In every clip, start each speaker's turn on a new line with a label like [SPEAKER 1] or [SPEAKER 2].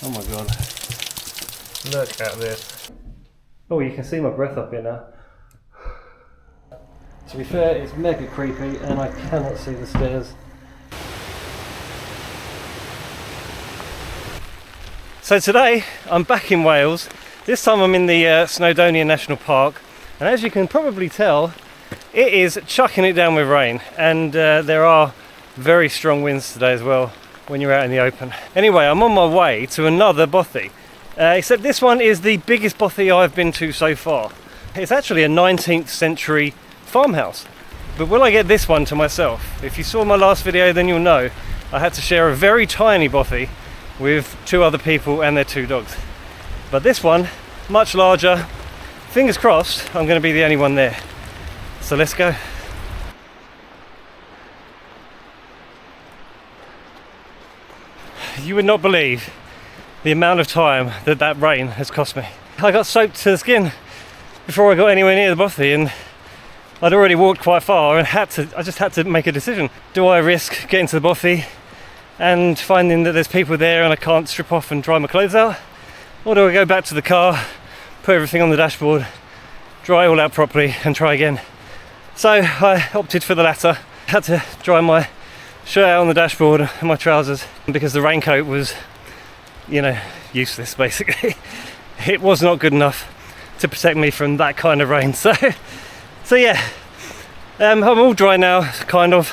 [SPEAKER 1] Oh my god. Look at this. Oh, you can see my breath up here now. To be fair, it's mega creepy and I cannot see the stairs. So today I'm back in Wales. This time I'm in the Snowdonia National Park, and as you can probably tell, it is chucking it down with rain, and there are very strong winds today as well when you're out in the open. Anyway, I'm on my way to another bothy, except this one is the biggest bothy I've been to so far. It's actually a 19th century farmhouse, but will I get this one to myself? If you saw my last video, then you'll know I had to share a very tiny bothy with 2 other people and their 2 dogs. But this one, much larger. Fingers crossed I'm going to be the only one there. So let's go. You would not believe the amount of time that rain has cost me. I got soaked to the skin before I got anywhere near the bothy, and I'd already walked quite far and I just had to make a decision. Do I risk getting to the bothy and finding that there's people there and I can't strip off and dry my clothes out? Or do I go back to the car, put everything on the dashboard, dry it all out properly and try again? So I opted for the latter. Had to dry my shirt out on the dashboard and my trousers because the raincoat was, you know, useless basically. It was not good enough to protect me from that kind of rain. So yeah, I'm all dry now, kind of.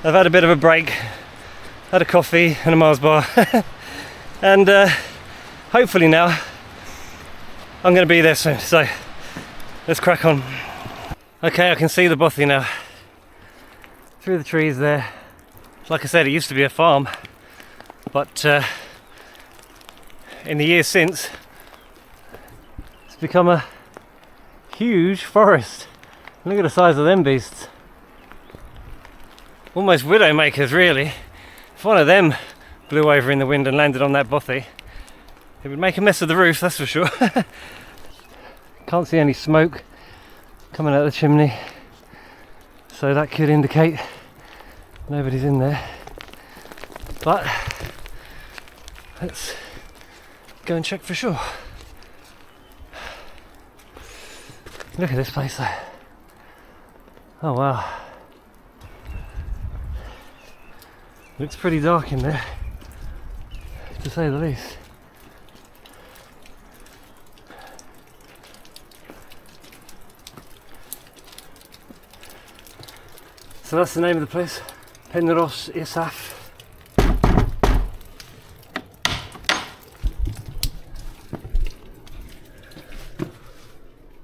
[SPEAKER 1] I've had a bit of a break, had a coffee and a Mars bar, and hopefully now I'm going to be there soon. So let's crack on. Okay, I can see the bothy now through the trees there. Like I said, it used to be a farm, but in the years since, it's become a huge forest. Look at the size of them beasts. Almost widowmakers, really. If one of them blew over in the wind and landed on that bothy, it would make a mess of the roof, that's for sure. Can't see any smoke coming out of the chimney, so that could indicate nobody's in there. But let's go and check for sure. Look at this place though. Oh wow. Looks pretty dark in there, to say the least. So that's the name of the place, Penrhos Isaf.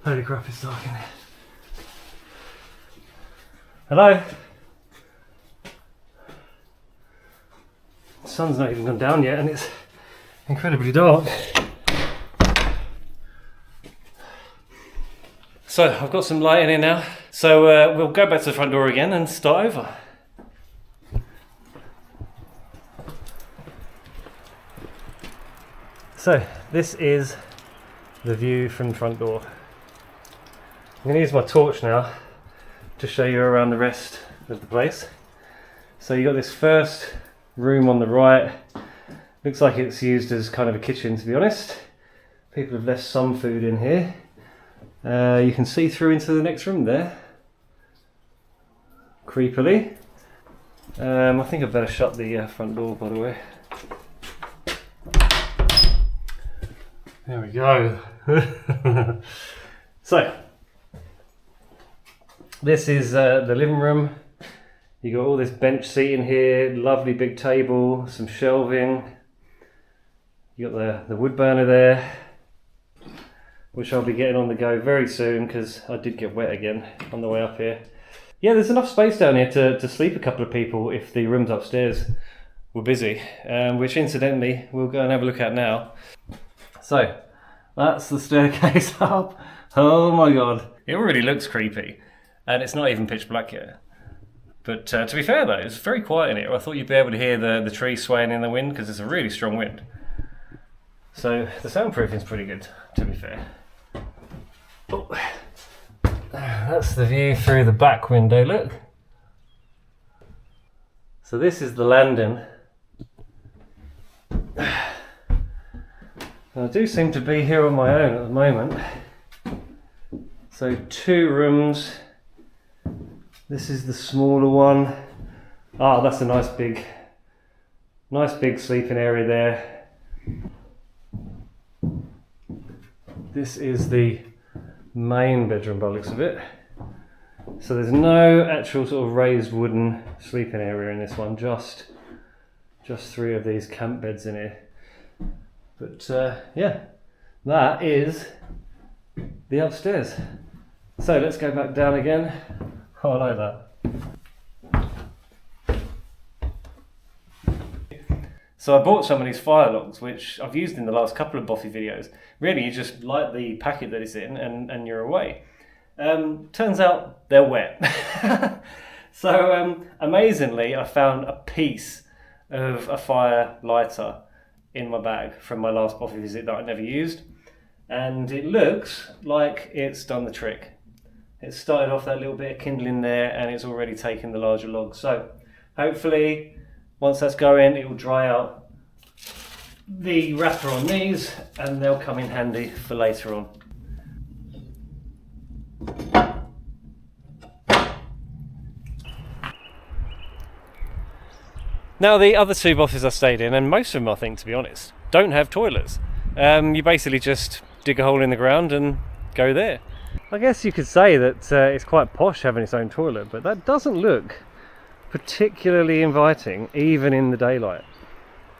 [SPEAKER 1] Holy crap, it's dark in here. Hello? The sun's not even gone down yet and it's incredibly dark. So I've got some light in here now, so we'll go back to the front door again and start over. So this is the view from the front door. I'm going to use my torch now to show you around the rest of the place. So you got this first room on the right. Looks like it's used as kind of a kitchen, to be honest. People have left some food in here. You can see through into the next room there, creepily. I think I'd better shut the front door, by the way. There we go. So this is the living room. You got all this bench seating here, lovely big table, some shelving. You got the wood burner there, which I'll be getting on the go very soon because I did get wet again on the way up here. Yeah, there's enough space down here to sleep a couple of people if the rooms upstairs were busy, which incidentally we'll go and have a look at now. So that's the staircase up. Oh my god, it already looks creepy and it's not even pitch black yet. But to be fair though, it's very quiet in here. I thought you'd be able to hear the trees swaying in the wind because it's a really strong wind. So the soundproofing's pretty good, to be fair. Oh. That's the view through the back window, look. So this is the landing. I do seem to be here on my own at the moment. So 2 rooms. This is the smaller one. Ah, that's a nice big sleeping area there. This is the main bedroom by the looks of it. So there's no actual sort of raised wooden sleeping area in this one, just 3 of these camp beds in here. But yeah, that is the upstairs. So let's go back down again. Oh, I like that. So I bought some of these fire logs, which I've used in the last couple of Bothy videos. Really, you just light the packet that it's in and you're away. Turns out they're wet. So amazingly, I found a piece of a fire lighter in my bag from my last Bothy visit that I never used, and it looks like it's done the trick. It started off that little bit of kindling there and it's already taken the larger log. So hopefully once that's going, it will dry out the wrapper on these and they'll come in handy for later on. Now the other 2 Bothys I stayed in, and most of them I think, to be honest, don't have toilets. You basically just dig a hole in the ground and go there. I guess you could say that it's quite posh having its own toilet, but that doesn't look particularly inviting even in the daylight.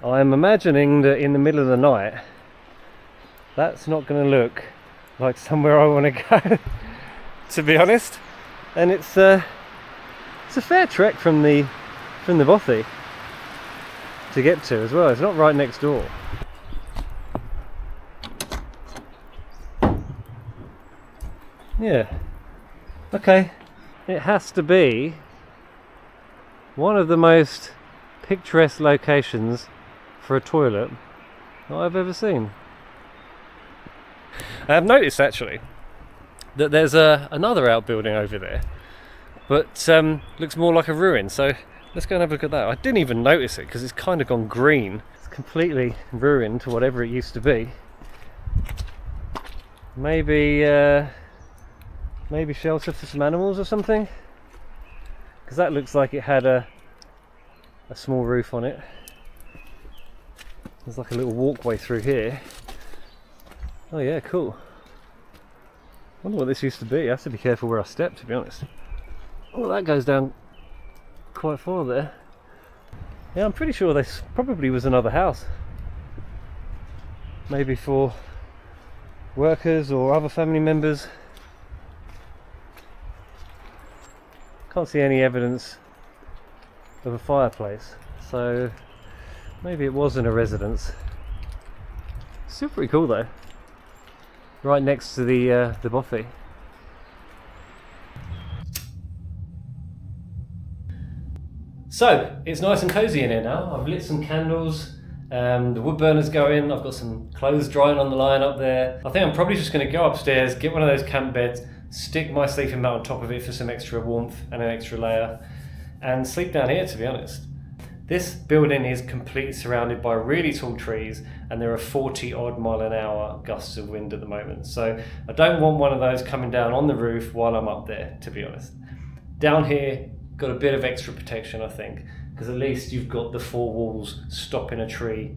[SPEAKER 1] I'm imagining that in the middle of the night that's not going to look like somewhere I want to go, to be honest. And it's a fair trek from the Bothy to get to as well. It's not right next door. Yeah, okay, it has to be one of the most picturesque locations for a toilet that I've ever seen. I have noticed actually that there's another outbuilding over there, but looks more like a ruin, so let's go and have a look at that. I didn't even notice it because it's kind of gone green. It's completely ruined to whatever it used to be. Maybe shelter for some animals or something, because that looks like it had a small roof on it. There's like a little walkway through here. Oh yeah, cool. Wonder what this used to be. I have to be careful where I step, to be honest. Oh, that goes down quite far there. Yeah, I'm pretty sure this probably was another house, maybe for workers or other family members. Can't see any evidence of a fireplace, so maybe it wasn't a residence. Still pretty cool though. Right next to the Bothy. So it's nice and cozy in here now. I've lit some candles. The wood burner's going. I've got some clothes drying on the line up there. I think I'm probably just going to go upstairs, get one of those camp beds, stick my sleeping mat on top of it for some extra warmth and an extra layer, and sleep down here, to be honest. This building is completely surrounded by really tall trees, and there are 40 odd mile-an-hour gusts of wind at the moment. So I don't want one of those coming down on the roof while I'm up there, to be honest. Down here, got a bit of extra protection, I think, because at least you've got the 4 walls stopping a tree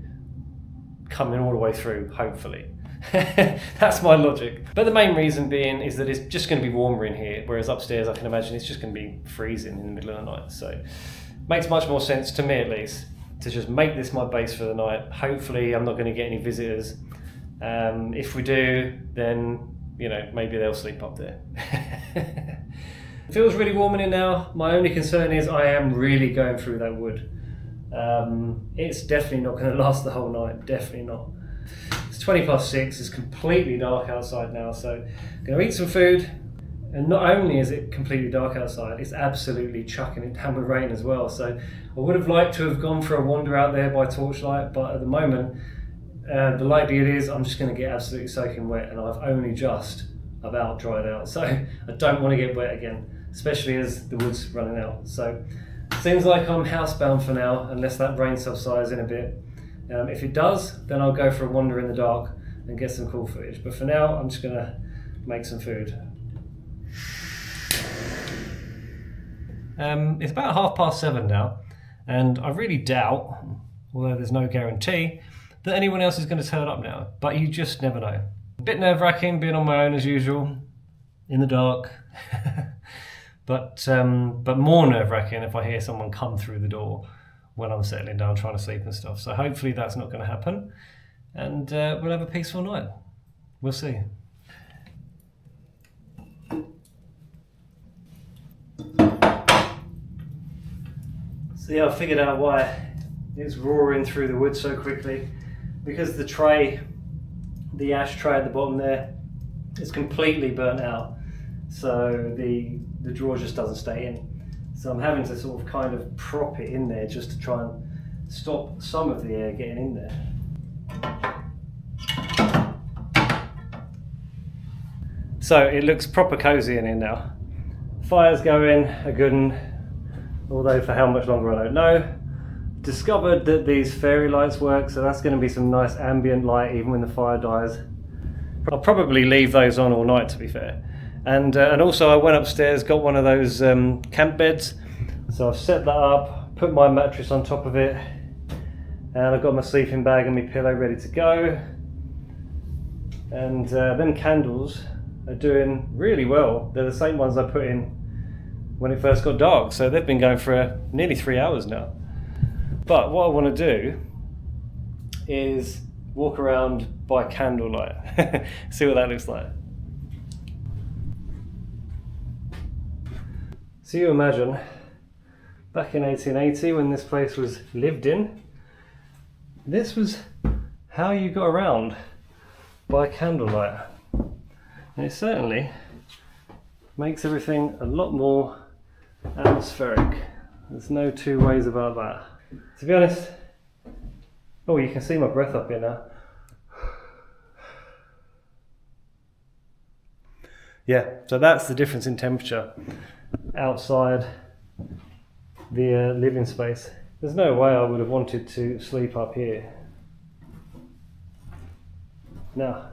[SPEAKER 1] coming all the way through, hopefully. That's my logic. But the main reason being is that it's just going to be warmer in here, whereas upstairs I can imagine it's just going to be freezing in the middle of the night. So makes much more sense to me, at least, to just make this my base for the night. Hopefully I'm not going to get any visitors. If we do, then maybe they'll sleep up there. It feels really warm in here now. My only concern is I am really going through that wood. It's definitely not going to last the whole night, definitely not. It's 6:20, it's completely dark outside now, so I'm going to eat some food. And not only is it completely dark outside, it's absolutely chucking it down with rain as well. So I would have liked to have gone for a wander out there by torchlight, but at the moment, the likelihood is I'm just going to get absolutely soaking wet, and I've only just about dried out. So I don't want to get wet again, especially as the wood's running out. So seems like I'm housebound for now, unless that rain subsides in a bit. If it does, then I'll go for a wander in the dark and get some cool footage. But for now, I'm just gonna make some food. It's about 7:30 now, and I really doubt, although there's no guarantee, that anyone else is going to turn up now, but you just never know. A bit nerve-wracking being on my own as usual, in the dark, but more nerve-wracking if I hear someone come through the door when I'm settling down trying to sleep and stuff. So hopefully that's not going to happen, and we'll have a peaceful night. We'll see. So yeah, I figured out why it's roaring through the wood so quickly. Because the tray, the ash tray at the bottom there, is completely burnt out. So the drawer just doesn't stay in. So I'm having to sort of kind of prop it in there just to try and stop some of the air getting in there. So it looks proper cozy in here now. Fire's going, a good one. Although for how much longer I don't know. Discovered that these fairy lights work, so that's going to be some nice ambient light even when the fire dies. I'll probably leave those on all night, to be fair. And also I went upstairs, got one of those camp beds. So I've set that up, put my mattress on top of it, and I've got my sleeping bag and my pillow ready to go. And them candles are doing really well. They're the same ones I put in when it first got dark, so they've been going for nearly 3 hours now. But what I want to do is walk around by candlelight, see what that looks like. So you imagine, back in 1880 when this place was lived in, this was how you got around, by candlelight. And it certainly makes everything a lot more atmospheric. There's no two ways about that. To be honest, oh, you can see my breath up here now. Yeah, so that's the difference in temperature outside the living space. There's no way I would have wanted to sleep up here. Now,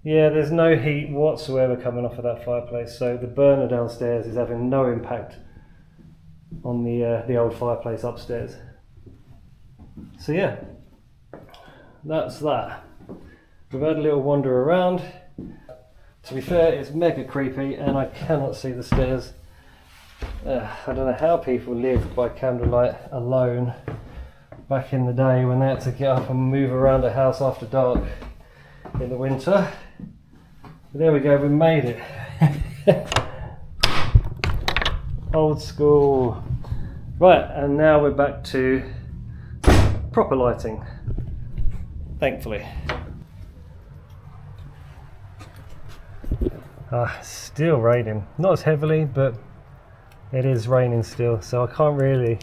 [SPEAKER 1] yeah, there's no heat whatsoever coming off of that fireplace, so the burner downstairs is having no impact on the old fireplace upstairs. So yeah, that's that. We've had a little wander around. To be fair, it's mega creepy and I cannot see the stairs. I don't know how people lived by candlelight alone back in the day when they had to get up and move around a house after dark in the winter. But there we go, we made it. Old school. Right, and now we're back to proper lighting, thankfully. Still raining, not as heavily, but it is raining still, so I can't really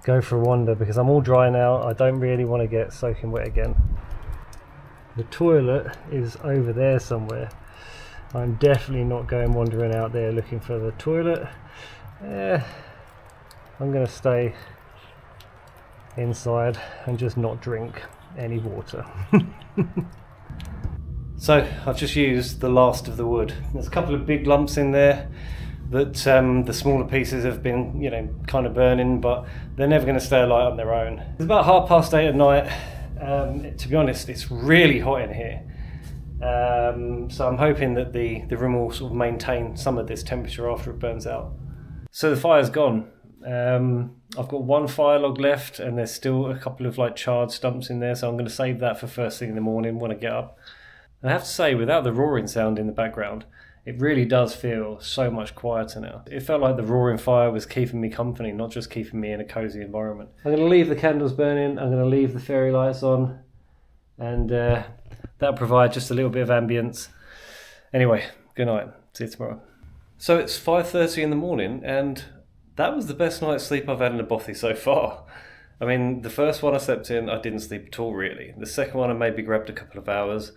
[SPEAKER 1] go for a wander because I'm all dry now. I don't really want to get soaking wet again. The toilet is over there somewhere. I'm definitely not going wandering out there looking for the toilet. I'm going to stay inside and just not drink any water. So I've just used the last of the wood. There's a couple of big lumps in there that the smaller pieces have been, kind of burning, but they're never going to stay alight on their own. It's about 8:30 at night. To be honest, it's really hot in here. So I'm hoping that the room will sort of maintain some of this temperature after it burns out. So the fire's gone. I've got one fire log left and there's still a couple of charred stumps in there, so I'm going to save that for first thing in the morning when I get up. And I have to say, without the roaring sound in the background, it really does feel so much quieter now. It felt like the roaring fire was keeping me company, not just keeping me in a cosy environment. I'm going to leave the candles burning, I'm going to leave the fairy lights on, and that'll provide just a little bit of ambience. Anyway, good night. See you tomorrow. So it's 5:30 in the morning, and that was the best night's sleep I've had in a bothy so far. I mean, the first one I slept in, I didn't sleep at all really. The second one I maybe grabbed a couple of hours.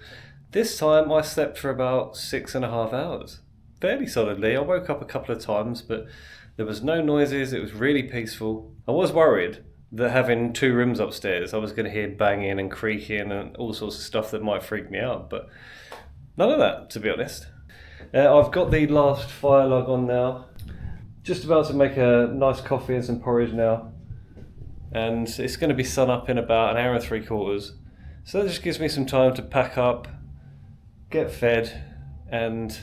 [SPEAKER 1] This time I slept for about 6.5 hours. Fairly solidly. I woke up a couple of times, but There was no noises, it was really peaceful. I was worried that having 2 rooms upstairs, I was going to hear banging and creaking and all sorts of stuff that might freak me out, but none of that, to be honest. I've got the last fire log on now. Just about to make a nice coffee and some porridge now. And it's going to be sun up in about 1 hour and 3/4. So that just gives me some time to pack up, get fed, and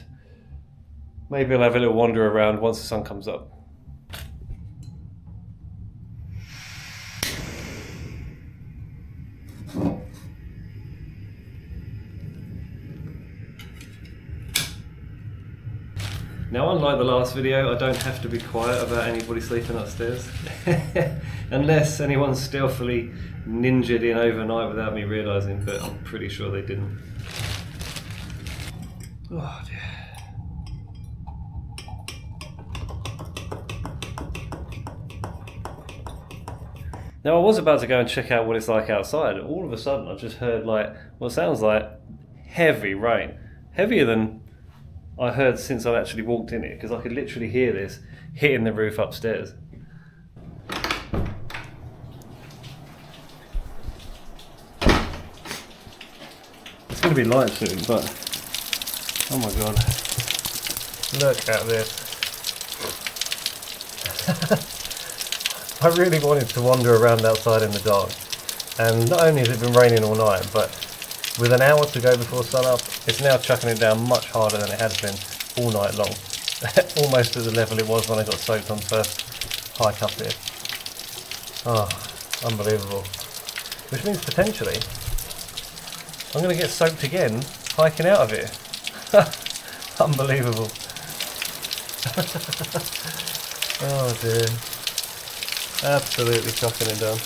[SPEAKER 1] maybe I'll have a little wander around once the sun comes up. Now, unlike the last video, I don't have to be quiet about anybody sleeping upstairs. Unless anyone stealthily ninjaed in overnight without me realising, but I'm pretty sure they didn't. Oh dear. Now, I was about to go and check out what it's like outside. All of a sudden, I just heard like what sounds like heavy rain. Heavier than I heard since I actually walked in here, because I could literally hear this hitting the roof upstairs. It's going to be light soon, but oh my god, look at this. I really wanted to wander around outside in the dark, and not only has it been raining all night, but with an hour to go before sunup, it's now chucking it down much harder than it has been all night long. Almost at the level it was when I got soaked on first hike up here. Oh, unbelievable. Which means potentially I'm going to get soaked again hiking out of here. Unbelievable. Oh dear. Absolutely chucking it down.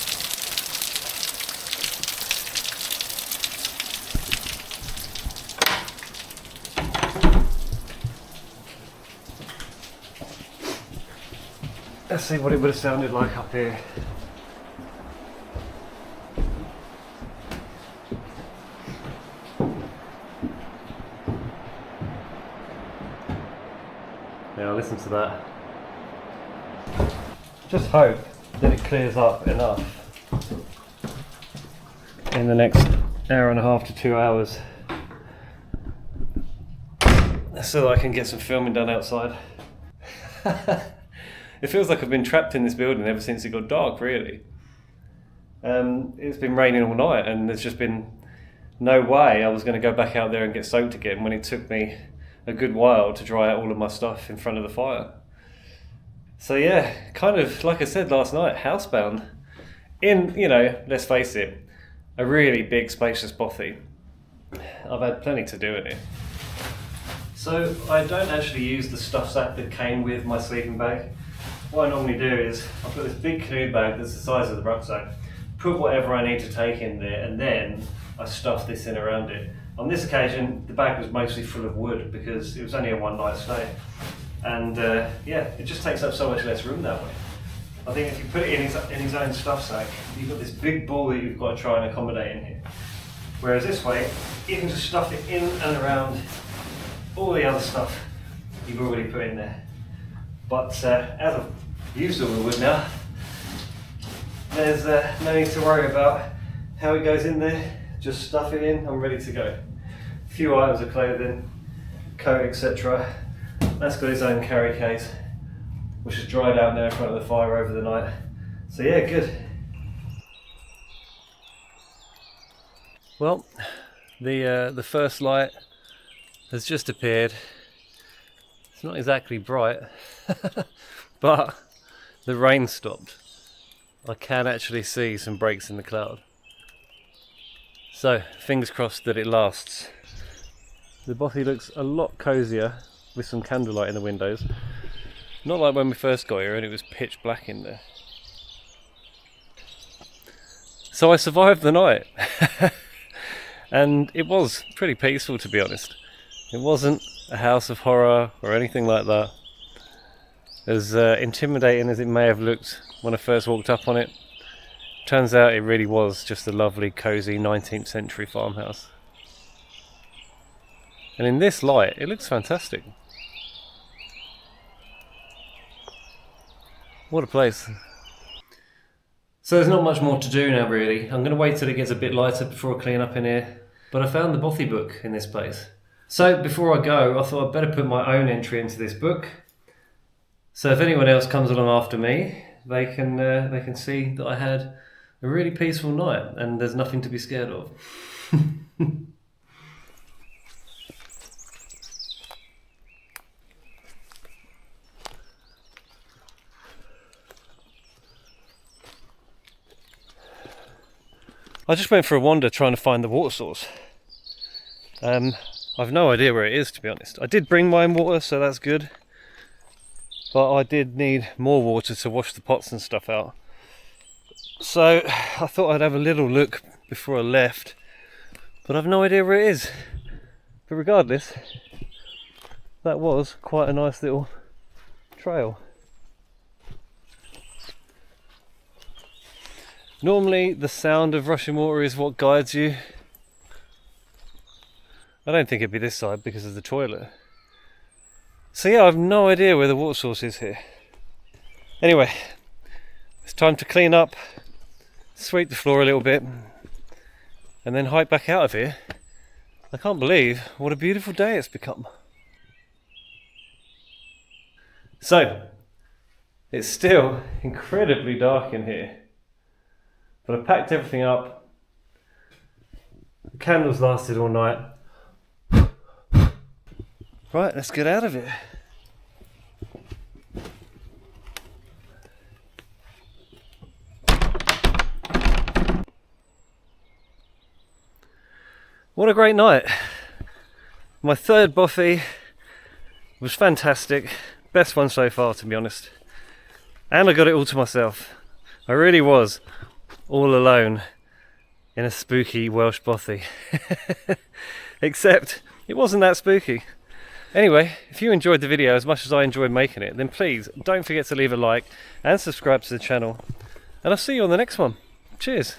[SPEAKER 1] Let's see what it would have sounded like up here. Yeah, listen to that. Just hope that it clears up enough in the next 1.5 to 2 hours so that I can get some filming done outside. It feels like I've been trapped in this building ever since it got dark, really. It's been raining all night and there's just been no way I was going to go back out there and get soaked again when it took me a good while to dry out all of my stuff in front of the fire. So yeah, kind of like I said last night, housebound in, you know, let's face it, a really big spacious bothy. I've had plenty to do in it. So I don't actually use the stuff sack that came with my sleeping bag. What I normally do is I put this big canoe bag that's the size of the rucksack, put whatever I need to take in there, and then I stuff this in around it. On this occasion, the bag was mostly full of wood because it was only a one-night stay. And yeah, it just takes up so much less room that way. I think if you put it in his own stuff sack, you've got this big ball that you've got to try and accommodate in here. Whereas this way, you can just stuff it in and around all the other stuff you've already put in there. But as I've used all the wood now, there's no need to worry about how it goes in there. Just stuff it in, I'm ready to go. A few items of clothing, coat, etc. That's got its own carry case, which is dried out now in front of the fire over the night. So yeah, good. Well, the first light has just appeared. It's not exactly bright, but the rain stopped. I can actually see some breaks in the cloud. So, fingers crossed that it lasts. The bothy looks a lot cosier with some candlelight in the windows. Not like when we first got here and it was pitch black in there. So I survived the night. And it was pretty peaceful, to be honest. It wasn't a house of horror or anything like that. As intimidating as it may have looked when I first walked up on it, turns out it really was just a lovely, cosy 19th century farmhouse. And in this light, it looks fantastic. What a place. So there's not much more to do now really. I'm going to wait till it gets a bit lighter before I clean up in here. But I found the Bothy book in this place. So before I go, I thought I'd better put my own entry into this book. So if anyone else comes along after me, they can see that I had a really peaceful night and there's nothing to be scared of. I just went for a wander trying to find the water source. I've no idea where it is, to be honest. I did bring my own water, so that's good. But I did need more water to wash the pots and stuff out. So I thought I'd have a little look before I left, but I've no idea where it is. But regardless, that was quite a nice little trail. Normally the sound of rushing water is what guides you. I don't think it'd be this side because of the toilet. So yeah, I've no idea where the water source is here. Anyway, it's time to clean up, sweep the floor a little bit, and then hike back out of here. I can't believe what a beautiful day it's become. So, it's still incredibly dark in here. But I packed everything up. The candles lasted all night. Right, let's get out of it. What a great night. My third Bothy was fantastic. Best one so far, to be honest. And I got it all to myself. I really was all alone in a spooky Welsh Bothy. Except it wasn't that spooky. Anyway, if you enjoyed the video as much as I enjoyed making it, then please don't forget to leave a like and subscribe to the channel. And I'll see you on the next one. Cheers.